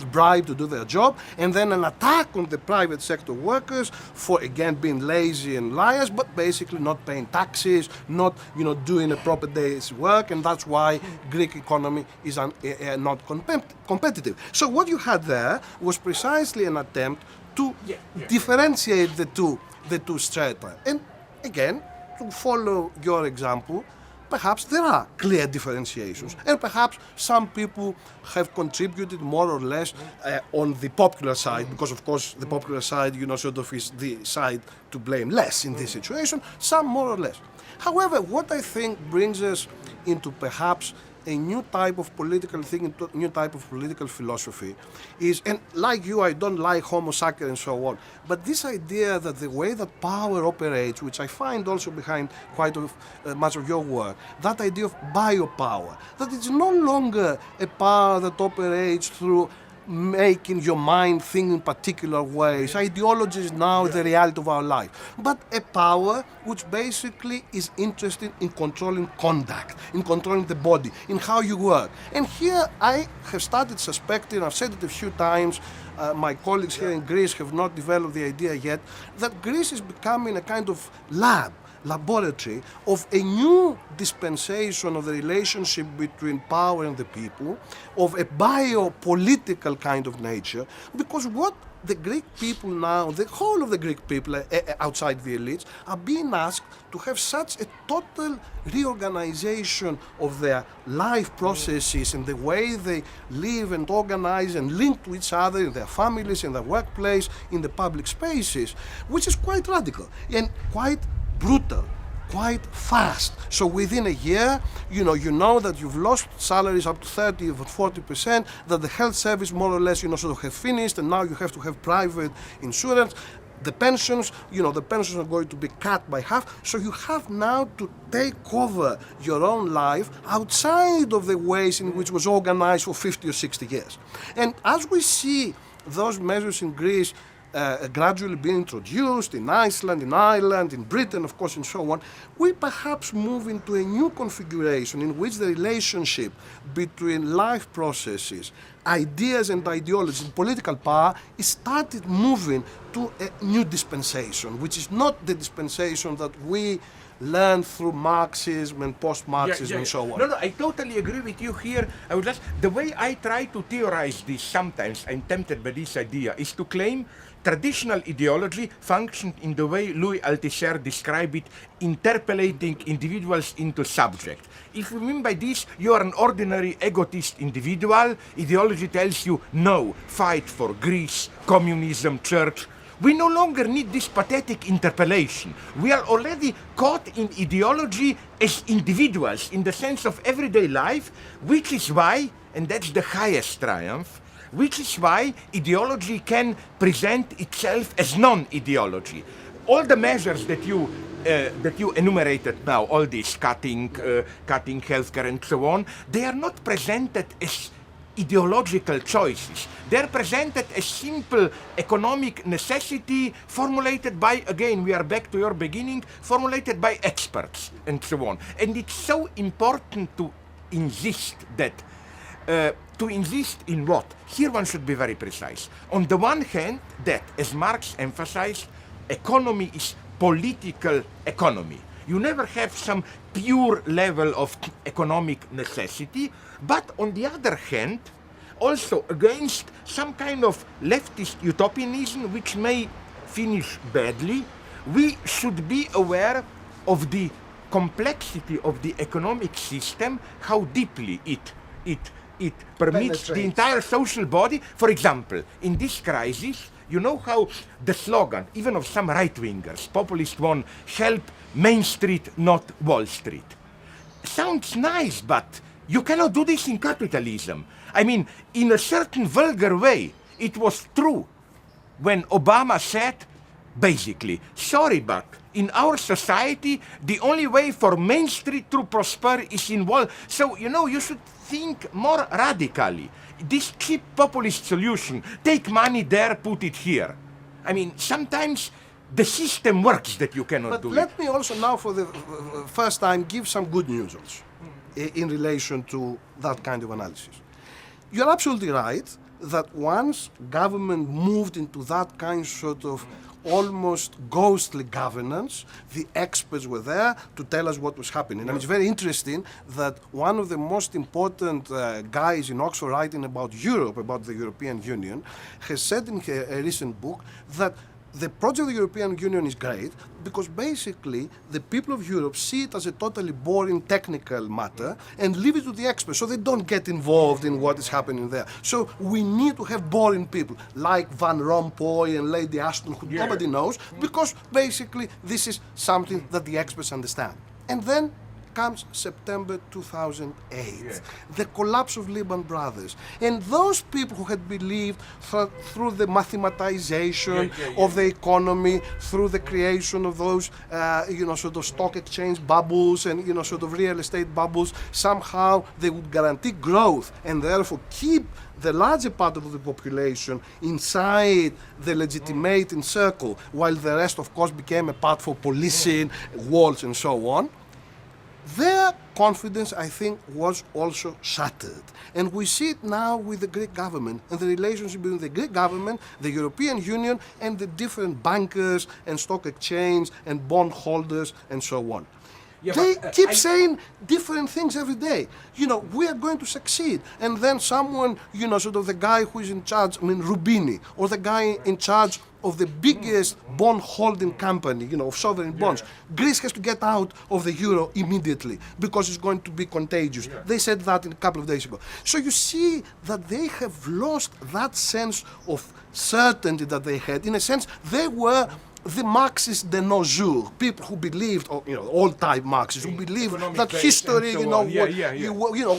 bribe to do their job, and then an attack on the private sector workers for, again, being lazy and liars, but basically not paying taxes, not, doing a proper day's work, and that's why Greek economy is not competitive. So what you had there was precisely an attempt to differentiate the two strata. And again, to follow your example, perhaps there are clear differentiations, and perhaps some people have contributed more or less on the popular side, because of course the popular side, is the side to blame less in this situation, some more or less. However, what I think brings us into perhaps a new type of political thinking, new type of political philosophy is, and like you, I don't like homo sacer and so on, but this idea that the way that power operates, which I find also behind quite much of your work, that idea of biopower, that it's no longer a power that operates through making your mind think in particular ways. Ideology is now the reality of our life. But a power which basically is interested in controlling conduct, in controlling the body, in how you work. And here I have started suspecting, I've said it a few times, my colleagues here in Greece have not developed the idea yet, that Greece is becoming a kind of laboratory of a new dispensation of the relationship between power and the people, of a biopolitical kind of nature, because what the Greek people now, the whole of the Greek people outside the elites, are being asked to have such a total reorganization of their life processes and the way they live and organize and link to each other in their families, in their workplace, in the public spaces, which is quite radical and quite brutal, quite fast. So within a year, you know that you've lost salaries up to 30 or 40%, that the health service more or less, sort of have finished, and now you have to have private insurance. The pensions, the pensions are going to be cut by half. So you have now to take over your own life outside of the ways in which was organized for 50 or 60 years. And as we see those measures in Greece gradually being introduced in Iceland, in Ireland, in Britain, of course, and so on, we perhaps move into a new configuration in which the relationship between life processes, ideas and ideologies, and political power is started moving to a new dispensation, which is not the dispensation that we learned through Marxism and post-Marxism and so on. No, I totally agree with you here. I would just, the way I try to theorize this sometimes, I'm tempted by this idea, is to claim traditional ideology functioned in the way Louis Althusser described it, interpolating individuals into subject. If you mean by this, you are an ordinary egotist individual, ideology tells you, no, fight for Greece, communism, church. We no longer need this pathetic interpellation. We are already caught in ideology as individuals in the sense of everyday life, which is why, and that's the highest triumph, which is why ideology can present itself as non-ideology. All the measures that you enumerated now, all this cutting healthcare and so on, they are not presented as ideological choices. They're presented as simple economic necessity formulated by, again, we are back to your beginning, formulated by experts and so on. And it's so important to insist that to insist in what? Here one should be very precise. On the one hand, that, as Marx emphasized, economy is political economy. You never have some pure level of economic necessity, but on the other hand, also against some kind of leftist utopianism which may finish badly, we should be aware of the complexity of the economic system, how deeply it permits the entire social body. For example, in this crisis, you know how the slogan, even of some right-wingers, populist one, help Main Street, not Wall Street. Sounds nice, but you cannot do this in capitalism. I mean, in a certain vulgar way, it was true when Obama said, basically, sorry, but in our society, the only way for Main Street to prosper is in Wall. So, you should think more radically. This cheap populist solution, take money there, put it here. I mean, sometimes the system works that you cannot do it. But let me also now, for the first time, give some good news also in relation to that kind of analysis. You're absolutely right that once government moved into that kind of almost ghostly governance, the experts were there to tell us what was happening. And it's very interesting that one of the most important guys in Oxford writing about Europe, about the European Union, has said in a recent book that the project of the European Union is great because basically the people of Europe see it as a totally boring technical matter and leave it to the experts so they don't get involved in what is happening there. So we need to have boring people like Van Rompuy and Lady Ashton who nobody knows because basically this is something that the experts understand. And then comes September 2008, the collapse of Lehman Brothers. And those people who had believed through the mathematization of the economy, through the creation of those, sort of stock exchange bubbles and, sort of real estate bubbles, somehow they would guarantee growth and therefore keep the larger part of the population inside the legitimating circle, while the rest, of course, became a part for policing, walls, and so on. Their confidence, I think, was also shattered. And we see it now with the Greek government and the relationship between the Greek government, the European Union, and the different bankers and stock exchange and bond holders and so on. Yeah, they keep saying different things every day. We are going to succeed. And then someone, sort of the guy who is in charge, Rubini, or the guy in charge of the biggest bond holding company, of sovereign bonds. Greece has to get out of the euro immediately because it's going to be contagious. They said that a couple of days ago. So you see that they have lost that sense of certainty that they had. In a sense, they were the Marxists de nos jours, people who believed, old-type Marxists, who believed that history,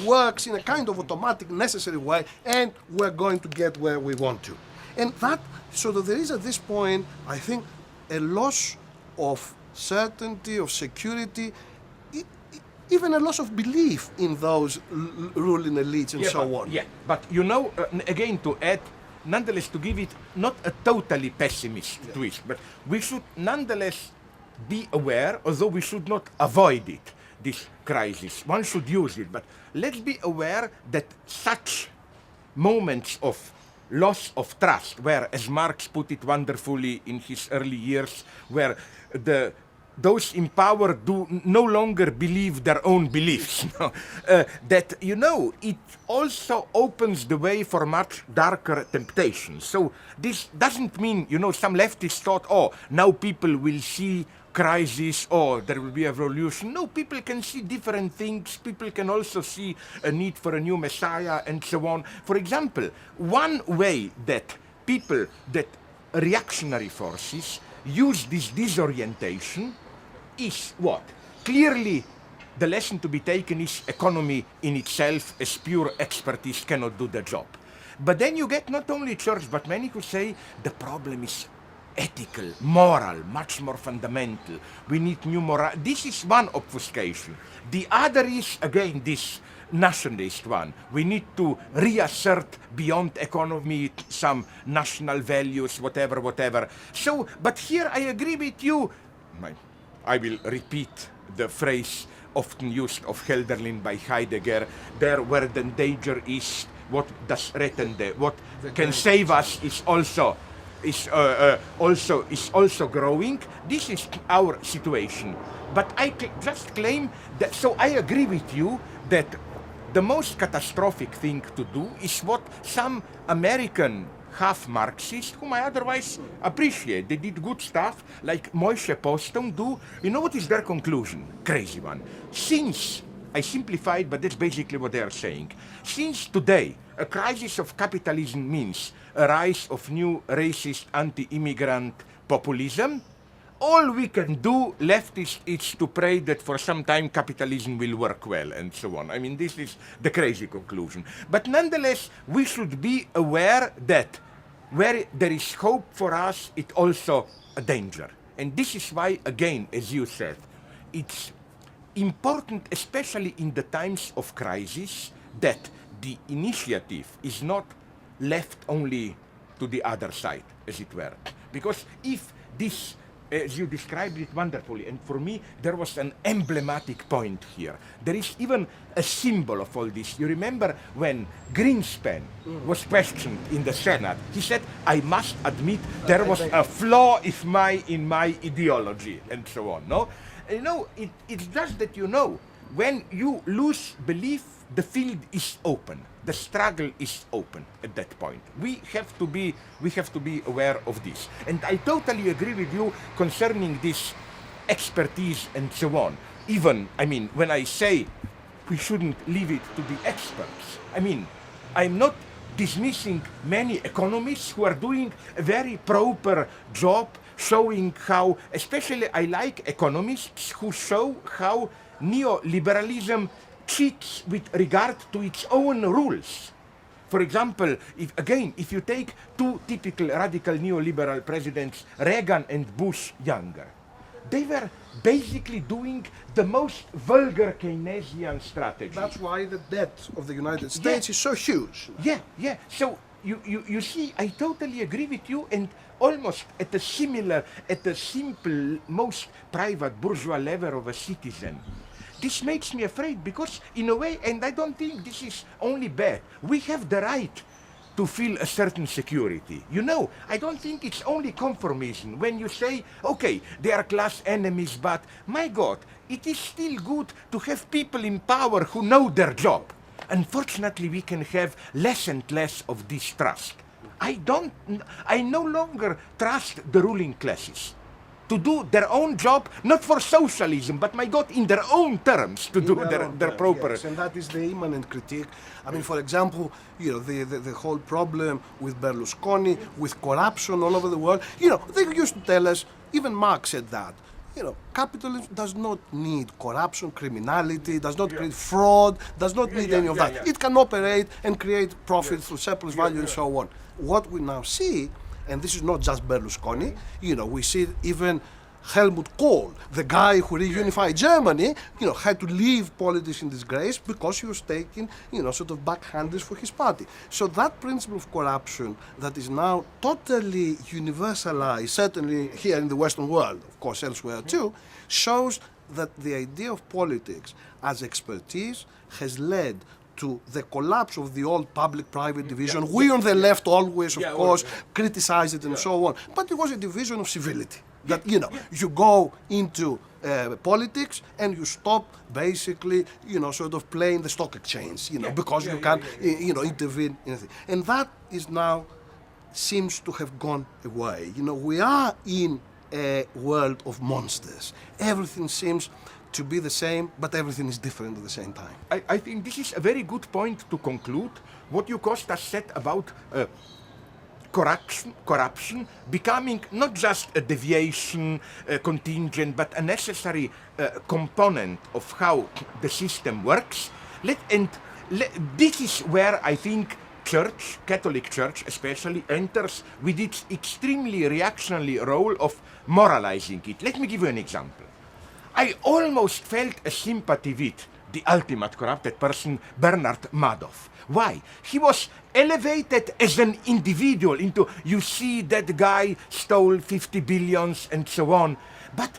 works in a kind of automatic, necessary way, and we're going to get where we want to. And that, so that there is at this point, I think, a loss of certainty, of security, even a loss of belief in those ruling elites and so on. Yeah, but again, to add, nonetheless, to give it not a totally pessimist twist, but we should nonetheless be aware, although we should not avoid it, this crisis. One should use it, but let's be aware that such moments of loss of trust, where, as Marx put it wonderfully in his early years, where those in power do no longer believe their own beliefs, that, it also opens the way for much darker temptations. So this doesn't mean, some leftists thought, now people will see crisis, there will be a revolution. No, people can see different things. People can also see a need for a new messiah and so on. For example, one way that reactionary forces use this disorientation is what? Clearly, the lesson to be taken is economy in itself, as pure expertise, cannot do the job. But then you get not only church, but many who say the problem is ethical, moral, much more fundamental. We need new moral. This is one obfuscation. The other is, again, this nationalist one. We need to reassert beyond economy some national values, whatever. So, but here I agree with you. I will repeat the phrase often used of Hölderlin by Heidegger, there where the danger is, what does rettende, what can save us is also growing. This is our situation. But I just claim that, so I agree with you that the most catastrophic thing to do is what some American half-Marxists, whom I otherwise appreciate, they did good stuff, like Moishe Poston do. You know what is their conclusion? Crazy one. Since, I simplified, but that's basically what they are saying. Since today, a crisis of capitalism means a rise of new racist anti-immigrant populism, all we can do, leftists, is to pray that for some time capitalism will work well, and so on. I mean, this is the crazy conclusion. But nonetheless, we should be aware that where there is hope for us, it's also a danger. And this is why, again, as you said, it's important, especially in the times of crisis, that the initiative is not left only to the other side, as it were. Because if this, as you described it wonderfully, and for me there was an emblematic point here. There is even a symbol of all this. You remember when Greenspan was questioned in the Senate, he said, I must admit there was a flaw in my ideology, and so on. No? It's just that, when you lose belief, the field is open. The struggle is open at that point. We have to be aware of this. And I totally agree with you concerning this expertise and so on. Even, when I say we shouldn't leave it to the experts, I'm not dismissing many economists who are doing a very proper job showing how, especially I like economists who show how neoliberalism cheats with regard to its own rules. For example, if you take two typical radical neoliberal presidents, Reagan and Bush younger, they were basically doing the most vulgar Keynesian strategy. That's why the debt of the United States is so huge. Yeah. So you see, I totally agree with you, and almost at a simple, most private bourgeois level of a citizen. This makes me afraid because, in a way, and I don't think this is only bad, we have the right to feel a certain security. You know, I don't think it's only conformism when you say, okay, they are class enemies, but my God, it is still good to have people in power who know their job. Unfortunately, we can have less and less of this trust. I no longer trust the ruling classes to do their own job, not for socialism, but my God, in their own terms, to do their proper... Yes, and that is the immanent critique. I mean, for example, you know, the whole problem with Berlusconi, with corruption all over the world. You know, they used to tell us, even Marx said that, you know, capitalism does not need corruption, criminality, does not create fraud, does not need any of that. It can operate and create profit through surplus value and so on. What we now see, and this is not just Berlusconi, you know, we see even Helmut Kohl, the guy who reunified Germany, you know, had to leave politics in disgrace because he was taking, you know, sort of backhanders for his party. So that principle of corruption that is now totally universalized, certainly here in the Western world, of course elsewhere too, shows that the idea of politics as expertise has led to the collapse of the old public-private division. We on the left always, of course, criticize it and so on. But it was a division of civility. That, you know, you go into politics and you stop basically, you know, sort of playing the stock exchange, you know, because you can, you know, intervene in anything. And that is now seems to have gone away. You know, we are in a world of monsters. Everything seems to be the same, but everything is different at the same time. I think this is a very good point to conclude. What you, Kostas, said about corruption becoming not just a deviation, contingent, but a necessary component of how the system works. This is where I think Church, Catholic Church especially, enters with its extremely reactionary role of moralizing it. Let me give you an example. I almost felt a sympathy with the ultimate corrupted person, Bernard Madoff. Why? He was elevated as an individual into, you see, that guy stole 50 billions and so on. But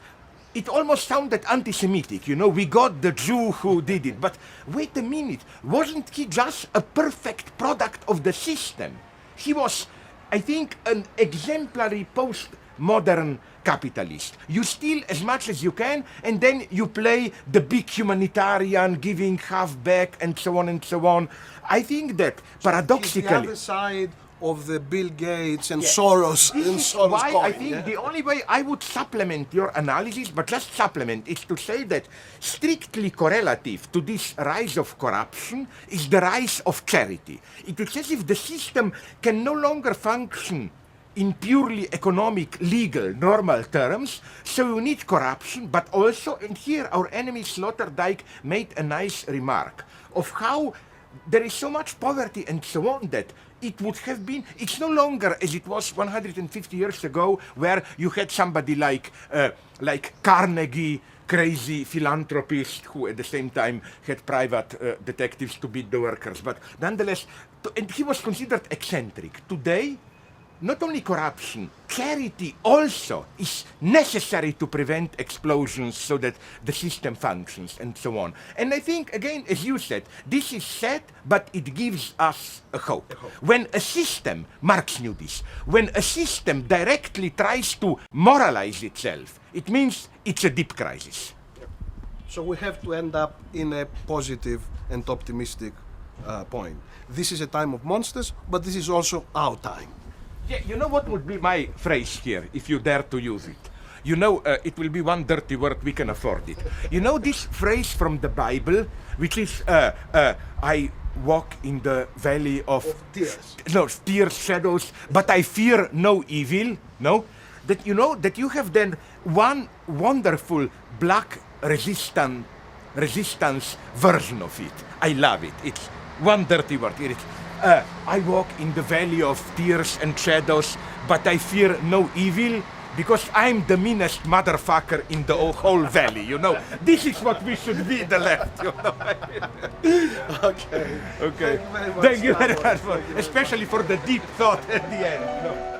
it almost sounded anti-Semitic, you know, we got the Jew who did it. But wait a minute, wasn't he just a perfect product of the system? He was, I think, an exemplary post-modern capitalist. You steal as much as you can, and then you play the big humanitarian, giving half back, and so on and so on. I think that paradoxically, the other side of the Bill Gates and Soros. This is why I think the only way I would supplement your analysis, but just supplement, is to say that strictly correlative to this rise of corruption is the rise of charity. It is as if the system can no longer function in purely economic, legal, normal terms, so you need corruption, but also, and here our enemy Sloterdijk made a nice remark of how there is so much poverty and so on that it would have been, it's no longer as it was 150 years ago, where you had somebody like Carnegie, crazy philanthropist who at the same time had private detectives to beat the workers, but nonetheless, and he was considered eccentric. Today, not only corruption, charity also is necessary to prevent explosions so that the system functions and so on. And I think, again, as you said, this is sad, but it gives us a hope. When a system, Marx knew this, when a system directly tries to moralize itself, it means it's a deep crisis. So we have to end up in a positive and optimistic point. This is a time of monsters, but this is also our time. Yeah, you know what would be my phrase here, if you dare to use it? You know, it will be one dirty word, we can afford it. You know this phrase from the Bible, which is, I walk in the valley of tears. No, tears, shadows, but I fear no evil, no? That you know, that you have then one wonderful black resistant resistance version of it. I love it. It's one dirty word. I walk in the valley of tears and shadows, but I fear no evil, because I'm the meanest motherfucker in the whole valley, you know. This is what we should be, the left, you know. Okay. Okay. Thank you very much. Thank you very much, especially for the deep thought at the end. You know.